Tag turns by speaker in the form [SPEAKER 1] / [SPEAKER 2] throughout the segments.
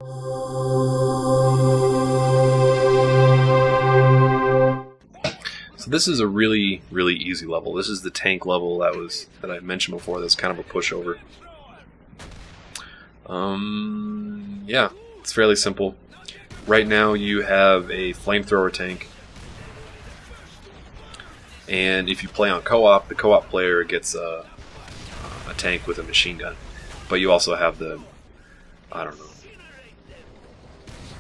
[SPEAKER 1] So this is a really, really easy level. This is the tank level that I mentioned before. That's kind of a pushover. Yeah, it's fairly simple. Right now you have a flamethrower tank, and if you play on co-op, the co-op player gets a tank with a machine gun. But you also have the, I don't know,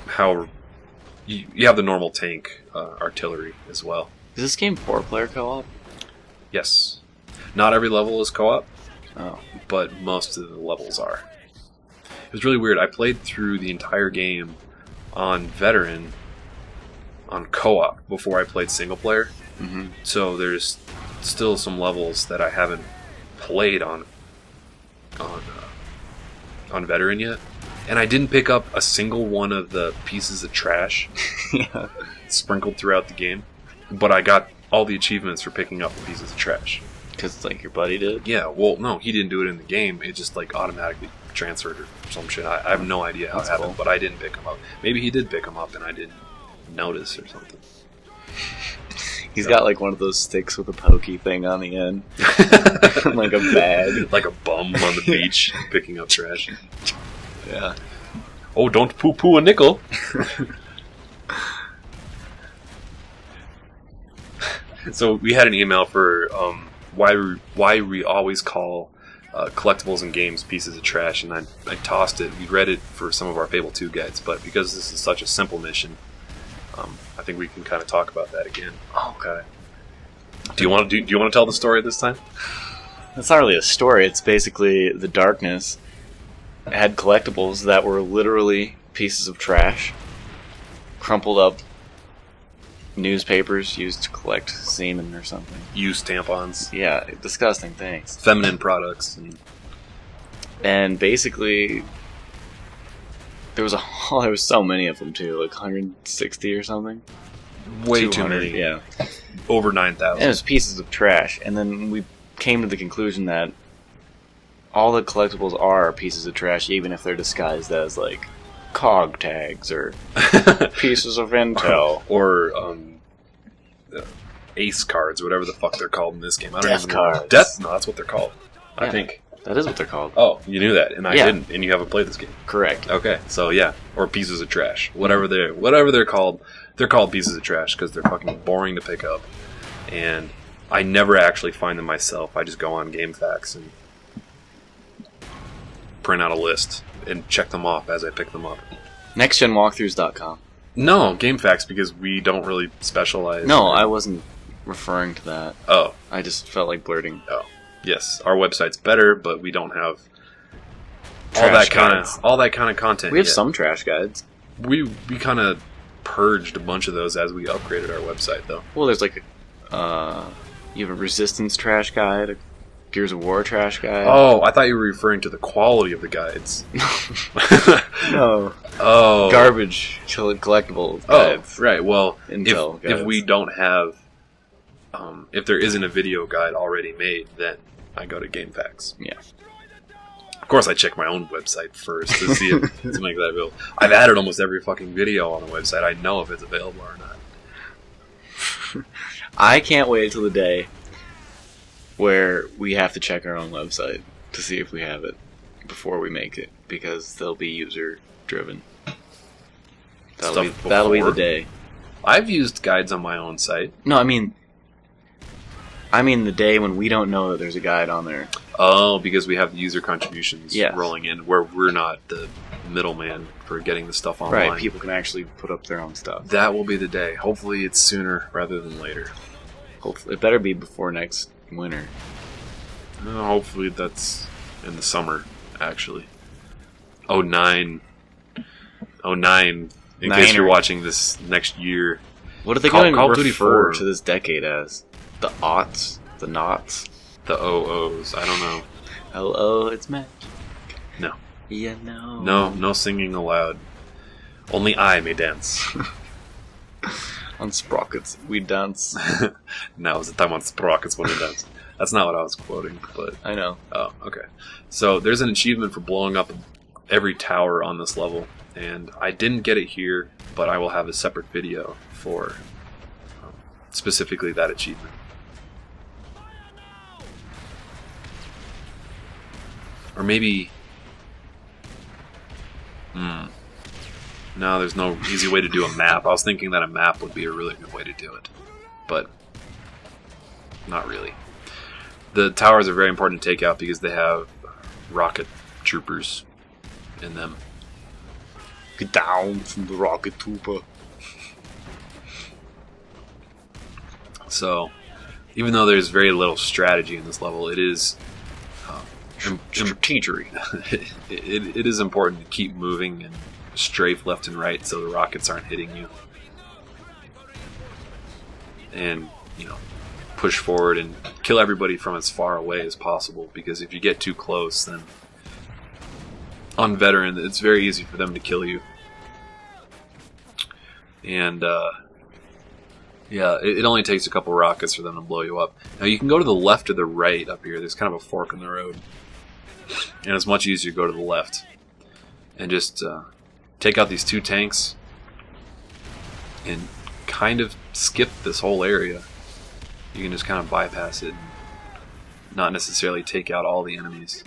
[SPEAKER 1] how you have the normal tank artillery as well.
[SPEAKER 2] Is this game 4-player co-op?
[SPEAKER 1] Yes. Not every level is co-op,
[SPEAKER 2] Oh.
[SPEAKER 1] but most of the levels are. It was really weird. I played through the entire game on Veteran on co-op before I played single player.
[SPEAKER 2] Mm-hmm.
[SPEAKER 1] So there's still some levels that I haven't played on Veteran yet. And I didn't pick up a single one of the pieces of trash
[SPEAKER 2] Yeah.
[SPEAKER 1] sprinkled throughout the game. But I got all the achievements for picking up the pieces of trash.
[SPEAKER 2] Because, like, your buddy did?
[SPEAKER 1] Yeah, well, no, he didn't do it in the game. It just, like, automatically transferred or some shit. I have no idea how it happened,
[SPEAKER 2] cool.
[SPEAKER 1] but I didn't pick them up. Maybe he did pick them up and I didn't notice or something.
[SPEAKER 2] He's got, like, one of those sticks with a pokey thing on the end. Like a bag.
[SPEAKER 1] Like a bum on the beach picking up trash.
[SPEAKER 2] Yeah.
[SPEAKER 1] Oh, don't poo-poo a nickel. So we had an email for why we always call collectibles and games pieces of trash, and I tossed it. We read it for some of our Fable 2 guides, but because this is such a simple mission, I think we can kind of talk about that again.
[SPEAKER 2] Okay.
[SPEAKER 1] Do you want to tell the story this time?
[SPEAKER 2] It's not really a story. It's basically the darkness had collectibles that were literally pieces of trash, crumpled up newspapers used to collect semen or something.
[SPEAKER 1] Used tampons.
[SPEAKER 2] Yeah, disgusting things.
[SPEAKER 1] Feminine products.
[SPEAKER 2] And basically, there was so many of them too, like 160 or something.
[SPEAKER 1] Way too
[SPEAKER 2] 200,
[SPEAKER 1] many.
[SPEAKER 2] yeah.
[SPEAKER 1] Over
[SPEAKER 2] And
[SPEAKER 1] 9,000.
[SPEAKER 2] it was pieces of trash. And then we came to the conclusion that all the collectibles are pieces of trash, even if they're disguised as, like, cog tags or pieces of intel.
[SPEAKER 1] Or ace cards, whatever the fuck they're called in this game. I don't
[SPEAKER 2] Death
[SPEAKER 1] even know.
[SPEAKER 2] cards.
[SPEAKER 1] Death? No, that's what they're called. I
[SPEAKER 2] Yeah.
[SPEAKER 1] think.
[SPEAKER 2] That is what they're called.
[SPEAKER 1] Oh, you knew that, and I
[SPEAKER 2] Yeah.
[SPEAKER 1] didn't, and you haven't played this game.
[SPEAKER 2] Correct.
[SPEAKER 1] Okay, so yeah, or pieces of trash, whatever they're called pieces of trash because they're fucking boring to pick up, and I never actually find them myself. I just go on GameFAQs and print out a list and check them off as I pick them up.
[SPEAKER 2] NextGenWalkthroughs.com.
[SPEAKER 1] No, GameFAQs because we don't really specialize.
[SPEAKER 2] No, I wasn't referring to that.
[SPEAKER 1] Oh,
[SPEAKER 2] I just felt like blurting.
[SPEAKER 1] oh, yes, our website's better, but we don't have
[SPEAKER 2] Trash
[SPEAKER 1] all that kind of content.
[SPEAKER 2] We have
[SPEAKER 1] yet.
[SPEAKER 2] some trash guides.
[SPEAKER 1] We kind of purged a bunch of those as we upgraded our website, though.
[SPEAKER 2] Well, there's like you have a Resistance trash guide, a Gears of War trash guide.
[SPEAKER 1] Oh, I thought you were referring to the quality of the guides.
[SPEAKER 2] No.
[SPEAKER 1] Oh,
[SPEAKER 2] Garbage collectible
[SPEAKER 1] Oh,
[SPEAKER 2] guides.
[SPEAKER 1] right. Well,
[SPEAKER 2] Intel
[SPEAKER 1] if
[SPEAKER 2] guides.
[SPEAKER 1] we don't have, if there isn't a video guide already made, then I go to GameFAQs.
[SPEAKER 2] Yeah.
[SPEAKER 1] Of course, I check my own website first to see if to make that available. I've added almost every fucking video on the website. I know if it's available or not.
[SPEAKER 2] I can't wait till the day where we have to check our own website to see if we have it before we make it, because they'll be user driven. That'll be the day.
[SPEAKER 1] I've used guides on my own site.
[SPEAKER 2] No, I mean the day when we don't know that there's a guide on there.
[SPEAKER 1] Oh, because we have the user contributions
[SPEAKER 2] Yes.
[SPEAKER 1] rolling in, where we're not the middleman for getting the stuff online.
[SPEAKER 2] Right, people can actually put up their own stuff.
[SPEAKER 1] That will be the day. Hopefully it's sooner rather than later.
[SPEAKER 2] Hopefully, it better be before next winter.
[SPEAKER 1] Hopefully that's in the summer, actually. 09. In case you're watching this next year.
[SPEAKER 2] What are they
[SPEAKER 1] Call-
[SPEAKER 2] going
[SPEAKER 1] Call
[SPEAKER 2] to
[SPEAKER 1] of Duty
[SPEAKER 2] refer
[SPEAKER 1] 4.
[SPEAKER 2] to this decade as? The aughts? The knots?
[SPEAKER 1] The OOs. I don't know.
[SPEAKER 2] Hello, it's magic.
[SPEAKER 1] No.
[SPEAKER 2] Yeah, no.
[SPEAKER 1] No singing aloud. Only I may dance.
[SPEAKER 2] On sprockets, we dance.
[SPEAKER 1] Now is the time on sprockets when we dance. That's not what I was quoting, but...
[SPEAKER 2] I know.
[SPEAKER 1] Oh, okay. So there's an achievement for blowing up every tower on this level, and I didn't get it here, but I will have a separate video for specifically that achievement. Or maybe... No, there's no easy way to do a map. I was thinking that a map would be a really good way to do it, but not really. The towers are very important to take out because they have rocket troopers in them.
[SPEAKER 2] Get down from the rocket trooper.
[SPEAKER 1] So, even though there's very little strategy in this level, it is
[SPEAKER 2] strategery.
[SPEAKER 1] it is important to keep moving and strafe left and right so the rockets aren't hitting you. And, you know, push forward and kill everybody from as far away as possible, because if you get too close, then on veteran, it's very easy for them to kill you. And, yeah, it only takes a couple rockets for them to blow you up. Now, you can go to the left or the right up here. There's kind of a fork in the road. And it's much easier to go to the left. And just take out these two tanks and kind of skip this whole area. You can just kind of bypass it and not necessarily take out all the enemies.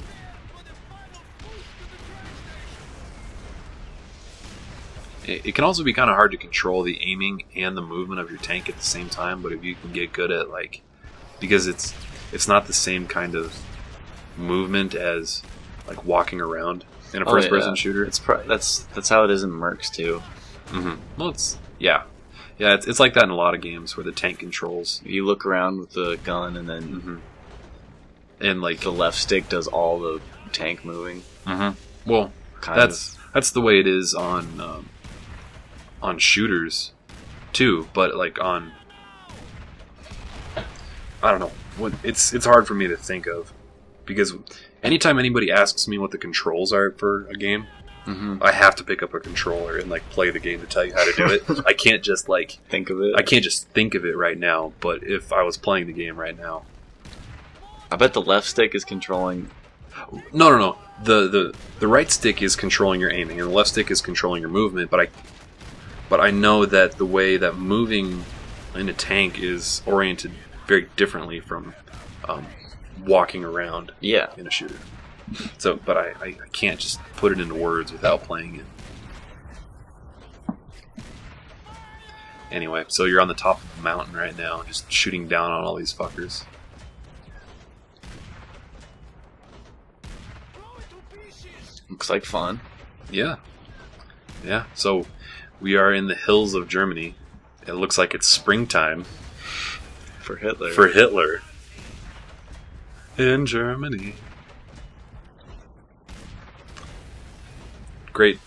[SPEAKER 1] It can also be kind of hard to control the aiming and the movement of your tank at the same time, but if you can get good at, like, because it's not the same kind of movement as like walking around in a first-person shooter.
[SPEAKER 2] That's how it is in Mercs too.
[SPEAKER 1] Well, it's like that in a lot of games where the tank controls.
[SPEAKER 2] You look around with the gun, and then
[SPEAKER 1] and like
[SPEAKER 2] the left stick does all the tank moving.
[SPEAKER 1] Well, that's the way it is on shooters too, but like on, I don't know, it's hard for me to think of, because anytime anybody asks me what the controls are for a game, I have to pick up a controller and like play the game to tell you how to do it. I can't just like
[SPEAKER 2] think of it.
[SPEAKER 1] I can't just think of it right now, but if I was playing the game right now,
[SPEAKER 2] I bet the left stick is controlling.
[SPEAKER 1] No. The right stick is controlling your aiming, and the left stick is controlling your movement. But I know that the way that moving in a tank is oriented very differently from walking around in a shooter. So, but I can't just put it into words without playing it. Anyway, so you're on the top of the mountain right now, just shooting down on all these fuckers.
[SPEAKER 2] Looks like fun.
[SPEAKER 1] Yeah. So we are in the hills of Germany. It looks like it's springtime.
[SPEAKER 2] For Hitler.
[SPEAKER 1] In Germany. Great.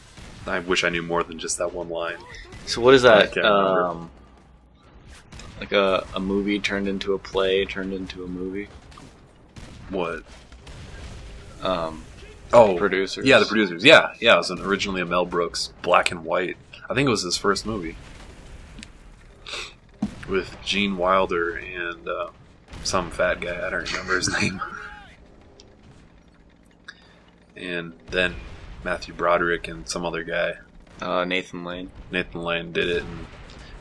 [SPEAKER 1] I wish I knew more than just that one line.
[SPEAKER 2] So what is that? Like a movie turned into a play, turned into a movie?
[SPEAKER 1] What?
[SPEAKER 2] Producers.
[SPEAKER 1] Yeah, the producers. Yeah. It was originally a Mel Brooks black and white. I think it was his first movie. With Gene Wilder and some fat guy. I don't remember his name. And then Matthew Broderick and some other guy.
[SPEAKER 2] Nathan Lane.
[SPEAKER 1] Nathan Lane did it, and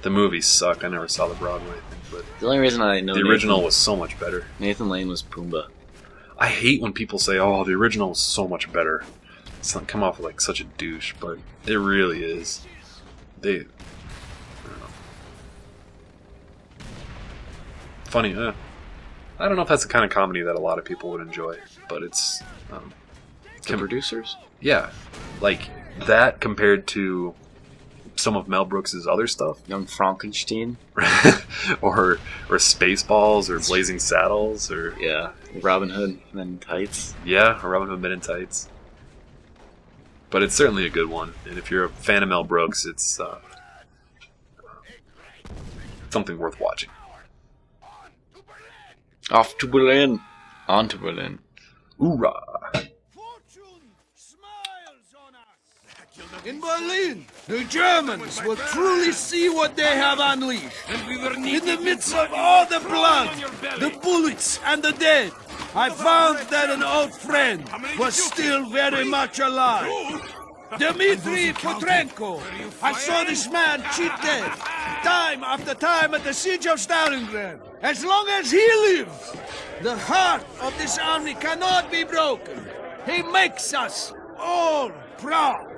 [SPEAKER 1] the movie sucked. I never saw the Broadway thing, but
[SPEAKER 2] the only reason I know
[SPEAKER 1] the original was so much better.
[SPEAKER 2] Nathan Lane was Pumbaa.
[SPEAKER 1] I hate when people say, "Oh, the original was so much better." It's not come off like such a douche, but it really is. I don't know. Funny, I don't know if that's the kind of comedy that a lot of people would enjoy, but it's
[SPEAKER 2] the producers.
[SPEAKER 1] Yeah, like that compared to some of Mel Brooks' other stuff.
[SPEAKER 2] Young Frankenstein.
[SPEAKER 1] or Spaceballs, or Blazing Saddles, or...
[SPEAKER 2] Yeah, Robin Hood Men in Tights.
[SPEAKER 1] Yeah, Robin Hood Men in Tights. But it's certainly a good one, and if you're a fan of Mel Brooks, it's something worth watching.
[SPEAKER 2] Off to Berlin. On to Berlin.
[SPEAKER 1] Hoorah!
[SPEAKER 3] In Berlin, the Germans will truly see what they have unleashed. In the midst of all the blood, the bullets, and the dead, I found that an old friend was still very much alive. Dmitri Petrenko. I saw this man cheat death time after time at the siege of Stalingrad. As long as he lives, the heart of this army cannot be broken. He makes us all proud.